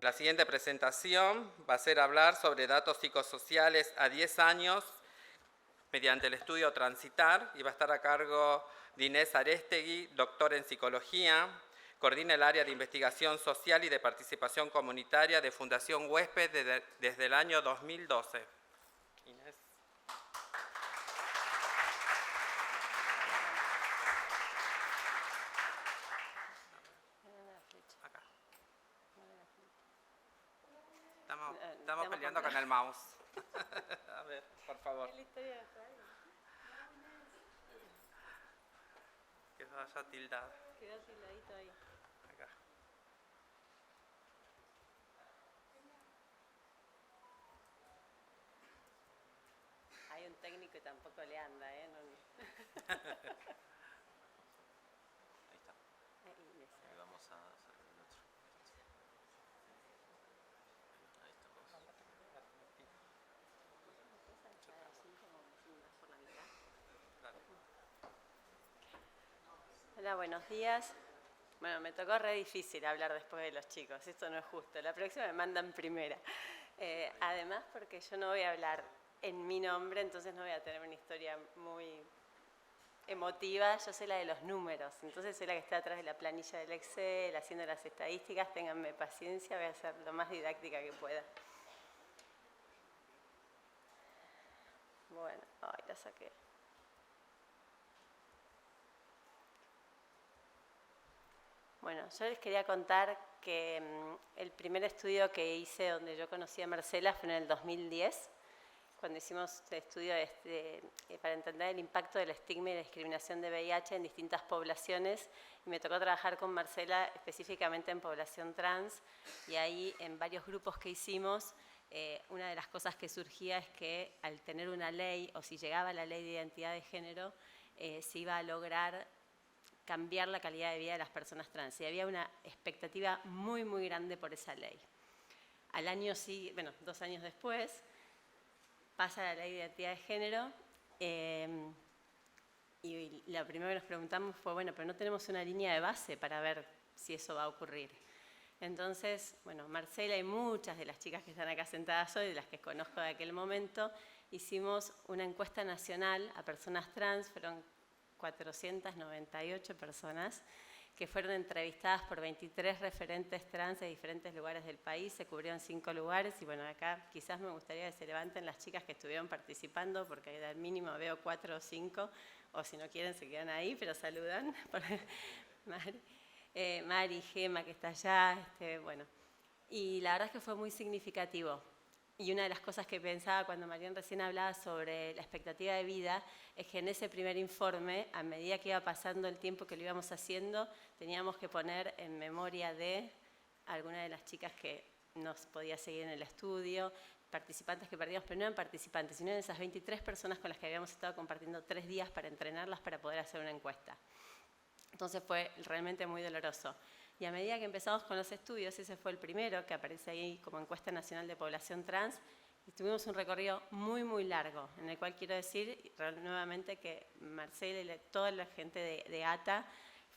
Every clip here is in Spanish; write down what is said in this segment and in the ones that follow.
La siguiente presentación va a ser hablar sobre datos psicosociales a 10 años mediante el estudio Transitar y va a estar a cargo de Inés Arestegui, doctora en psicología, coordina el área de investigación social y de participación comunitaria de Fundación Huésped desde el año 2012. Inés. Acá. Estamos peleando con el mouse. A ver, por favor. Que vaya tildado. Quedó tildadito ahí. Acá. Hay un técnico y tampoco le anda, ¿eh? No. Ahí está. Ahí vamos a hacer el otro. Ahí estamos. Hola, buenos días. Bueno, me tocó re difícil hablar después de los chicos, esto no es justo. La próxima me mandan primera. Además, porque yo no voy a hablar en mi nombre, entonces no voy a tener una historia muy emotiva. Yo soy la de los números, entonces soy la que está atrás de la planilla del Excel, haciendo las estadísticas. Ténganme paciencia, voy a ser lo más didáctica que pueda. Bueno, ay, la saqué. Bueno, yo les quería contar que el primer estudio que hice donde yo conocí a Marcela fue en el 2010, cuando hicimos el estudio para entender el impacto del estigma y la discriminación de VIH en distintas poblaciones, y me tocó trabajar con Marcela específicamente en población trans, y ahí en varios grupos que hicimos, una de las cosas que surgía es que al tener una ley, o si llegaba la ley de identidad de género, se iba a lograr cambiar la calidad de vida de las personas trans, y había una expectativa muy, muy grande por esa ley. Al año sí, bueno, 2 años después, pasa la ley de identidad de género, y lo primero que nos preguntamos fue, bueno, pero no tenemos una línea de base para ver si eso va a ocurrir. Entonces, bueno, Marcela y muchas de las chicas que están acá sentadas hoy, de las que conozco de aquel momento, hicimos una encuesta nacional a personas trans, fueron 498 personas que fueron entrevistadas por 23 referentes trans de diferentes lugares del país, se cubrieron 5 lugares, y bueno, acá quizás me gustaría que se levanten las chicas que estuvieron participando, porque al mínimo veo 4 o 5, o si no quieren se quedan ahí, pero saludan. Mari, Gema, que está allá, bueno. Y la verdad es que fue muy significativo. Y una de las cosas que pensaba cuando Marian recién hablaba sobre la expectativa de vida es que en ese primer informe, a medida que iba pasando el tiempo que lo íbamos haciendo, teníamos que poner en memoria de alguna de las chicas que nos podía seguir en el estudio, participantes que perdíamos, pero no eran participantes, sino en esas 23 personas con las que habíamos estado compartiendo 3 días para entrenarlas para poder hacer una encuesta. Entonces fue realmente muy doloroso. Y a medida que empezamos con los estudios, ese fue el primero que aparece ahí como encuesta nacional de población trans, y tuvimos un recorrido muy, muy largo, en el cual quiero decir nuevamente que Marcela y toda la gente de ATA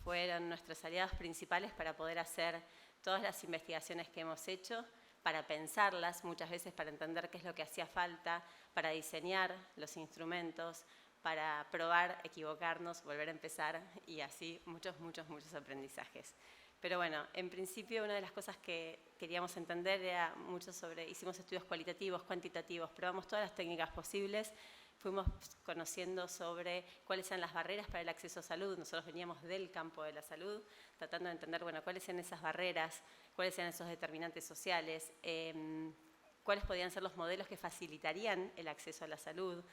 fueron nuestros aliados principales para poder hacer todas las investigaciones que hemos hecho, para pensarlas muchas veces, para entender qué es lo que hacía falta, para diseñar los instrumentos, para probar, equivocarnos, volver a empezar, y así muchos, muchos, muchos aprendizajes. Pero bueno, en principio una de las cosas que queríamos entender era mucho sobre, hicimos estudios cualitativos, cuantitativos, probamos todas las técnicas posibles, fuimos conociendo sobre cuáles eran las barreras para el acceso a salud. Nosotros veníamos del campo de la salud, tratando de entender, bueno, cuáles eran esas barreras, cuáles eran esos determinantes sociales, cuáles podían ser los modelos que facilitarían el acceso a la salud.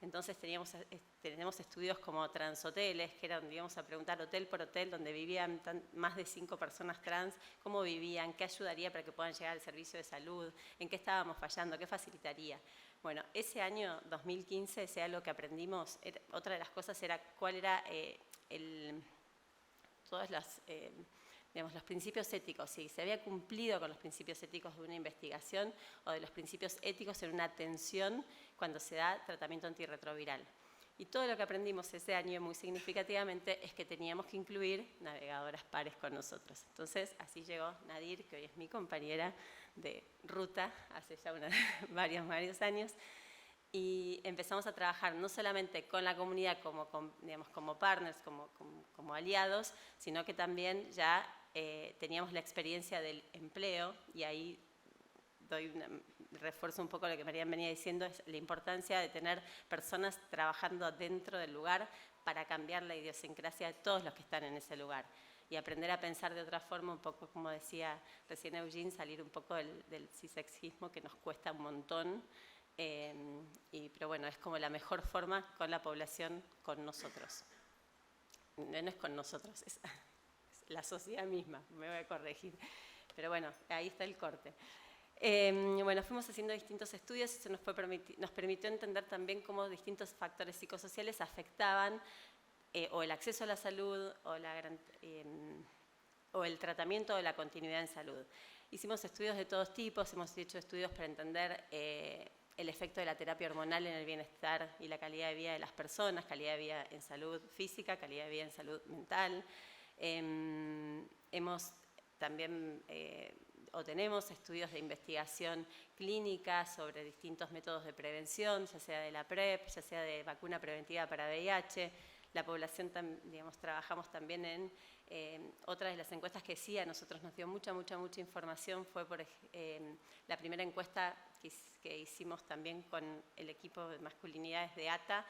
Entonces tenemos estudios como transhoteles, que era donde íbamos a preguntar hotel por hotel, donde vivían más de 5 personas trans, cómo vivían, qué ayudaría para que puedan llegar al servicio de salud, en qué estábamos fallando, qué facilitaría. Bueno, ese año 2015, ese algo que aprendimos, otra de las cosas era cuál era todas las... digamos, los principios éticos, si se había cumplido con los principios éticos de una investigación o de los principios éticos en una atención cuando se da tratamiento antirretroviral. Y todo lo que aprendimos ese año, muy significativamente, es que teníamos que incluir navegadoras pares con nosotros. Entonces, así llegó Nadir, que hoy es mi compañera de ruta, hace ya varios años, y empezamos a trabajar no solamente con la comunidad como partners, como aliados, sino que también ya teníamos la experiencia del empleo, y ahí refuerzo un poco lo que Marian venía diciendo, es la importancia de tener personas trabajando dentro del lugar para cambiar la idiosincrasia de todos los que están en ese lugar y aprender a pensar de otra forma, un poco como decía recién Eugene, salir un poco del cisexismo que nos cuesta un montón, pero bueno, es como la mejor forma con la población, con nosotros. No es con nosotros, es la sociedad misma, me voy a corregir. Pero bueno, ahí está el corte. Bueno, fuimos haciendo distintos estudios y eso nos permitió entender también cómo distintos factores psicosociales afectaban o el acceso a la salud o el tratamiento o la continuidad en salud. Hicimos estudios de todos tipos, hemos hecho estudios para entender el efecto de la terapia hormonal en el bienestar y la calidad de vida de las personas, calidad de vida en salud física, calidad de vida en salud mental. Hemos también tenemos estudios de investigación clínica sobre distintos métodos de prevención, ya sea de la PrEP, ya sea de vacuna preventiva para VIH. La población, digamos, trabajamos también en otra de las encuestas que sí a nosotros nos dio mucha información, fue por la primera encuesta que hicimos también con el equipo de masculinidades de ATA,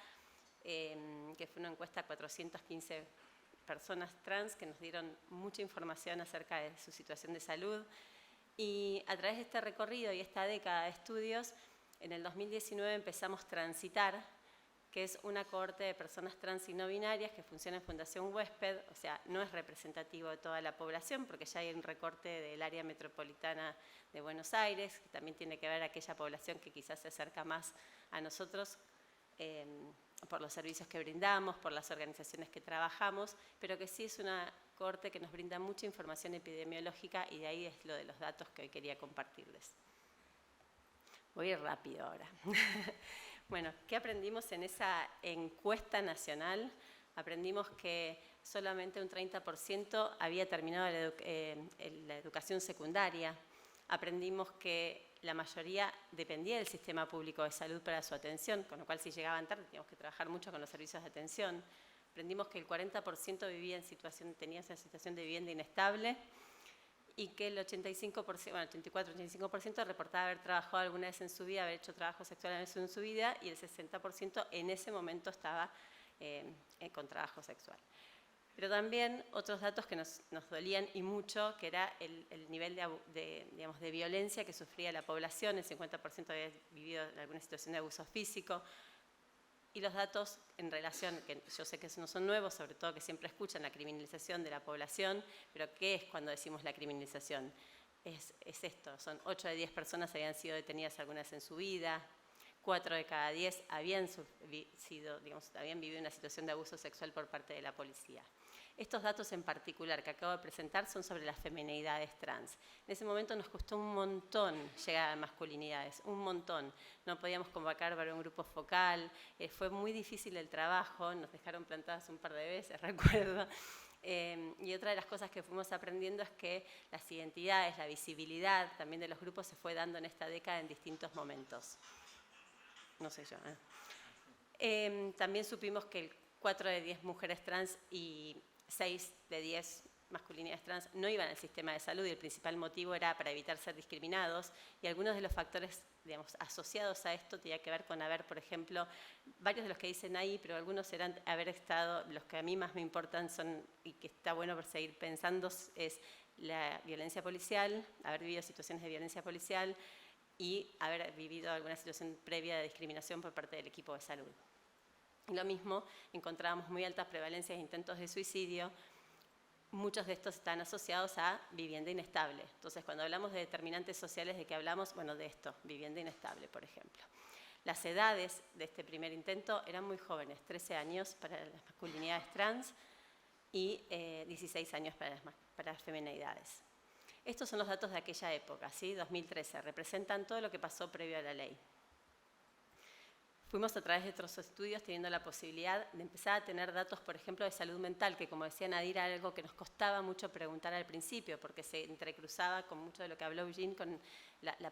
que fue una encuesta a 415 personas trans que nos dieron mucha información acerca de su situación de salud. Y a través de este recorrido y esta década de estudios, en el 2019 empezamos Transitar, que es una cohorte de personas trans y no binarias que funciona en Fundación Huésped, o sea, no es representativo de toda la población, porque ya hay un recorte del área metropolitana de Buenos Aires, que también tiene que ver aquella población que quizás se acerca más a nosotros, por los servicios que brindamos, por las organizaciones que trabajamos, pero que sí es una cohorte que nos brinda mucha información epidemiológica y de ahí es lo de los datos que hoy quería compartirles. Voy a ir rápido ahora. Bueno, ¿qué aprendimos en esa encuesta nacional? Aprendimos que solamente un 30% había terminado la educación secundaria. Aprendimos que la mayoría dependía del sistema público de salud para su atención, con lo cual si llegaban tarde teníamos que trabajar mucho con los servicios de atención. Aprendimos que el 40% tenía una situación de vivienda inestable y que el 84-85% reportaba haber trabajado alguna vez en su vida, haber hecho trabajo sexual alguna vez en su vida, y el 60% en ese momento estaba con trabajo sexual. Pero también otros datos que nos dolían y mucho, que era el nivel de violencia que sufría la población, el 50% había vivido en alguna situación de abuso físico, y los datos en relación, que yo sé que no son nuevos, sobre todo que siempre escuchan la criminalización de la población, pero ¿qué es cuando decimos la criminalización? Es esto, son 8 de 10 personas habían sido detenidas alguna vez en su vida, 4 de cada 10 habían vivido una situación de abuso sexual por parte de la policía. Estos datos en particular que acabo de presentar son sobre las feminidades trans. En ese momento nos costó un montón llegar a masculinidades, un montón. No podíamos convocar para un grupo focal, fue muy difícil el trabajo, nos dejaron plantadas un par de veces, recuerdo. Y otra de las cosas que fuimos aprendiendo es que las identidades, la visibilidad también de los grupos se fue dando en esta década en distintos momentos. No sé yo. También supimos que 4 de 10 mujeres trans y 6 de 10 masculinidades trans no iban al sistema de salud y el principal motivo era para evitar ser discriminados, y algunos de los factores, digamos, asociados a esto tenía que ver con haber, por ejemplo, varios de los que dicen ahí, pero algunos eran haber estado, los que a mí más me importan son, y que está bueno por seguir pensando, es la violencia policial, haber vivido situaciones de violencia policial y haber vivido alguna situación previa de discriminación por parte del equipo de salud. Lo mismo, encontrábamos muy altas prevalencias de intentos de suicidio. Muchos de estos están asociados a vivienda inestable. Entonces, cuando hablamos de determinantes sociales, ¿de qué hablamos? Bueno, de esto, vivienda inestable, por ejemplo. Las edades de este primer intento eran muy jóvenes, 13 años para las masculinidades trans y 16 años para las feminidades. Estos son los datos de aquella época, ¿sí? 2013, representan todo lo que pasó previo a la ley. fuimos a través de otros estudios teniendo la posibilidad de empezar a tener datos, por ejemplo, de salud mental, que como decía Nadir, era algo que nos costaba mucho preguntar al principio, porque se entrecruzaba con mucho de lo que habló Eugene con la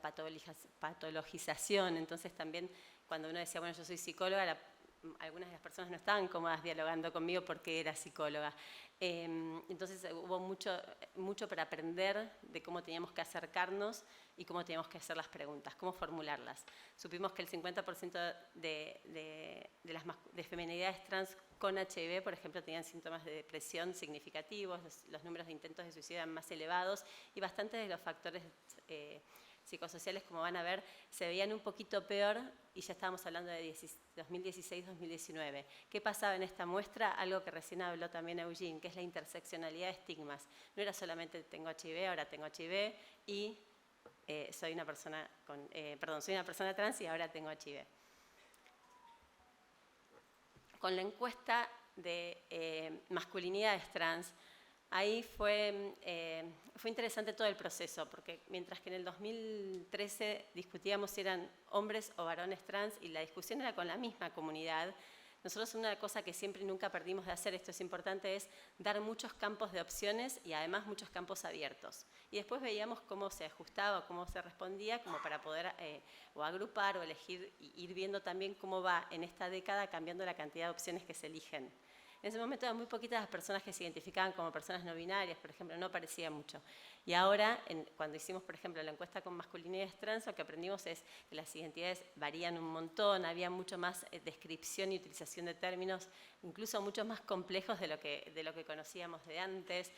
patologización. Entonces también cuando uno decía, bueno, yo soy psicóloga, algunas de las personas no estaban cómodas dialogando conmigo porque era psicóloga. Entonces hubo mucho para aprender de cómo teníamos que acercarnos y cómo teníamos que hacer las preguntas, cómo formularlas. Supimos que el 50% de feminidades trans con HIV, por ejemplo, tenían síntomas de depresión significativos, los números de intentos de suicidio eran más elevados y bastantes de los factores psicosociales, como van a ver, se veían un poquito peor y ya estábamos hablando de 2016-2019. ¿Qué pasaba en esta muestra? Algo que recién habló también Eugene, que es la interseccionalidad de estigmas. No era solamente tengo HIV, ahora tengo HIV y soy una persona trans y ahora tengo HIV. Con la encuesta de masculinidades trans, ahí fue interesante todo el proceso, porque mientras que en el 2013 discutíamos si eran hombres o varones trans y la discusión era con la misma comunidad, nosotros una cosa que siempre y nunca perdimos de hacer, esto es importante, es dar muchos campos de opciones y además muchos campos abiertos. Y después veíamos cómo se ajustaba, cómo se respondía, como para poder o agrupar o elegir, y ir viendo también cómo va en esta década cambiando la cantidad de opciones que se eligen. En ese momento eran muy poquitas las personas que se identificaban como personas no binarias, por ejemplo, no parecía mucho. Y ahora, cuando hicimos, por ejemplo, la encuesta con masculinidades trans, lo que aprendimos es que las identidades varían un montón, había mucho más descripción y utilización de términos, incluso mucho más complejos de lo que conocíamos de antes.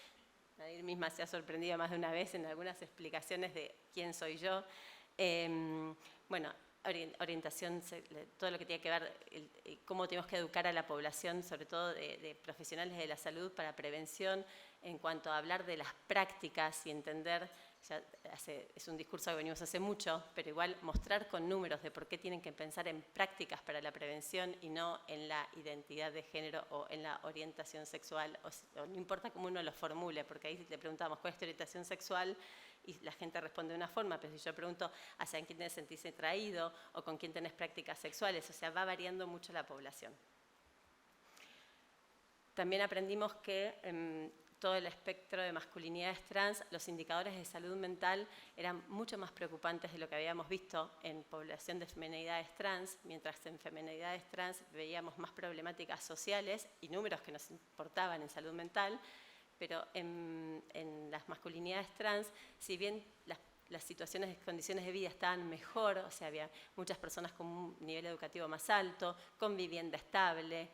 Nadir misma se ha sorprendido más de una vez en algunas explicaciones de quién soy yo. Bueno, orientación, todo lo que tiene que ver, cómo tenemos que educar a la población, sobre todo de profesionales de la salud para prevención, en cuanto a hablar de las prácticas y entender, es un discurso que venimos hace mucho, pero igual mostrar con números de por qué tienen que pensar en prácticas para la prevención y no en la identidad de género o en la orientación sexual, o no importa cómo uno lo formule, porque ahí le preguntamos cuál es tu orientación sexual, y la gente responde de una forma, pero si yo pregunto hacia quién te sentís atraído o con quién tenés prácticas sexuales, o sea, va variando mucho la población. También aprendimos que en todo el espectro de masculinidades trans, los indicadores de salud mental eran mucho más preocupantes de lo que habíamos visto en población de feminidades trans, mientras en feminidades trans veíamos más problemáticas sociales y números que nos importaban en salud mental, pero en las masculinidades trans, si bien las situaciones, condiciones de vida estaban mejor, o sea, había muchas personas con un nivel educativo más alto, con vivienda estable,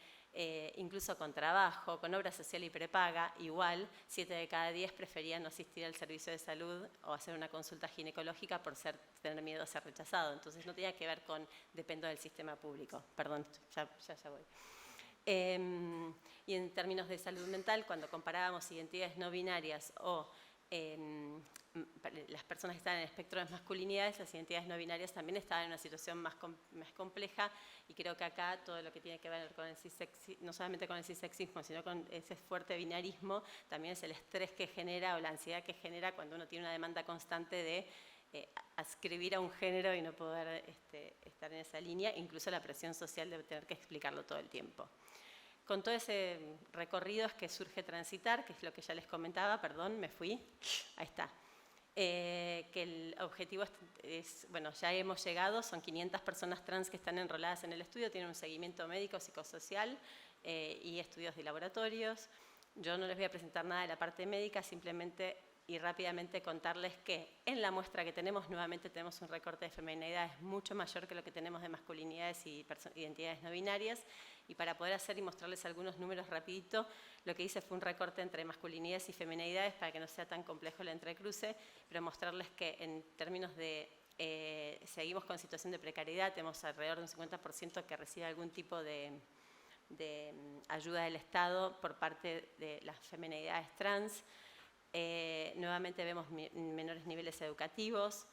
incluso con trabajo, con obra social y prepaga, igual 7 de cada 10 preferían no asistir al servicio de salud o hacer una consulta ginecológica por tener miedo a ser rechazado. Entonces no tenía que ver con dependo del sistema público. Perdón, ya voy. Y en términos de salud mental, cuando comparábamos identidades no binarias o las personas que están en el espectro de masculinidades, las identidades no binarias también estaban en una situación más compleja, y creo que acá todo lo que tiene que ver con el cissexismo, no solamente con el cissexismo, sino con ese fuerte binarismo, también es el estrés que genera o la ansiedad que genera cuando uno tiene una demanda constante de adscribir a un género y no poder estar en esa línea, incluso la presión social de tener que explicarlo todo el tiempo. Con todo ese recorrido es que surge Transitar, que es lo que ya les comentaba, perdón, me fui, ahí está. Que el objetivo es, bueno, ya hemos llegado, son 500 personas trans que están enroladas en el estudio, tienen un seguimiento médico, psicosocial y estudios de laboratorios. Yo no les voy a presentar nada de la parte médica, simplemente y rápidamente contarles que en la muestra que tenemos, nuevamente tenemos un recorte de feminidades mucho mayor que lo que tenemos de masculinidades y identidades no binarias, y para poder hacer y mostrarles algunos números rapidito, lo que hice fue un recorte entre masculinidades y feminidades para que no sea tan complejo el entrecruce, pero mostrarles que en términos de seguimos con situación de precariedad, tenemos alrededor de un 50% que recibe algún tipo de ayuda del Estado por parte de las feminidades trans. Nuevamente vemos menores niveles educativos.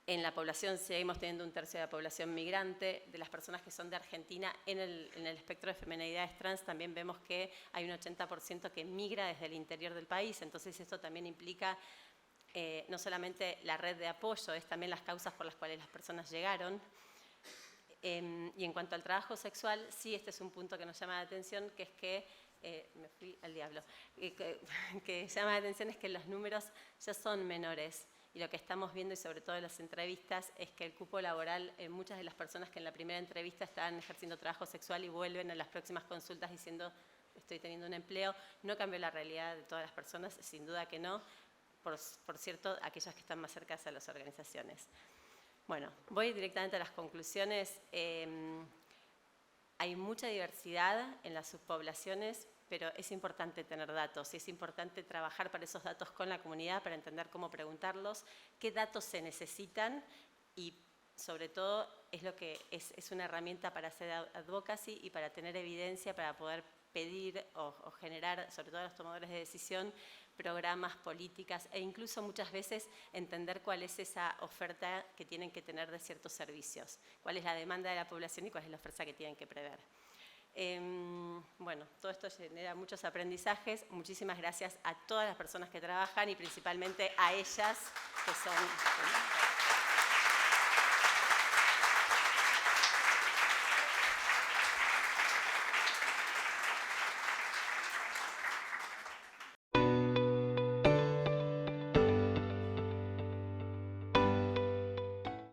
En la población seguimos teniendo un tercio de la población migrante. De las personas que son de Argentina, en el espectro de feminidades trans también vemos que hay un 80% que migra desde el interior del país. Entonces esto también implica no solamente la red de apoyo, es también las causas por las cuales las personas llegaron. Y en cuanto al trabajo sexual, sí, este es un punto que nos llama la atención, que es que, me fui al diablo, que llama la atención es que los números ya son menores. Y lo que estamos viendo, y sobre todo en las entrevistas, es que el cupo laboral, muchas de las personas que en la primera entrevista estaban ejerciendo trabajo sexual y vuelven a las próximas consultas diciendo estoy teniendo un empleo, no cambió la realidad de todas las personas, sin duda que no, por cierto, aquellas que están más cercanas a las organizaciones. Bueno, voy directamente a las conclusiones. Hay mucha diversidad en las subpoblaciones, pero es importante tener datos y es importante trabajar para esos datos con la comunidad para entender cómo preguntarlos, qué datos se necesitan y sobre todo es una herramienta para hacer advocacy y para tener evidencia para poder pedir o generar, sobre todo a los tomadores de decisión, programas, políticas e incluso muchas veces entender cuál es esa oferta que tienen que tener de ciertos servicios, cuál es la demanda de la población y cuál es la oferta que tienen que prever. Bueno, todo esto genera muchos aprendizajes. Muchísimas gracias a todas las personas que trabajan y principalmente a ellas que son...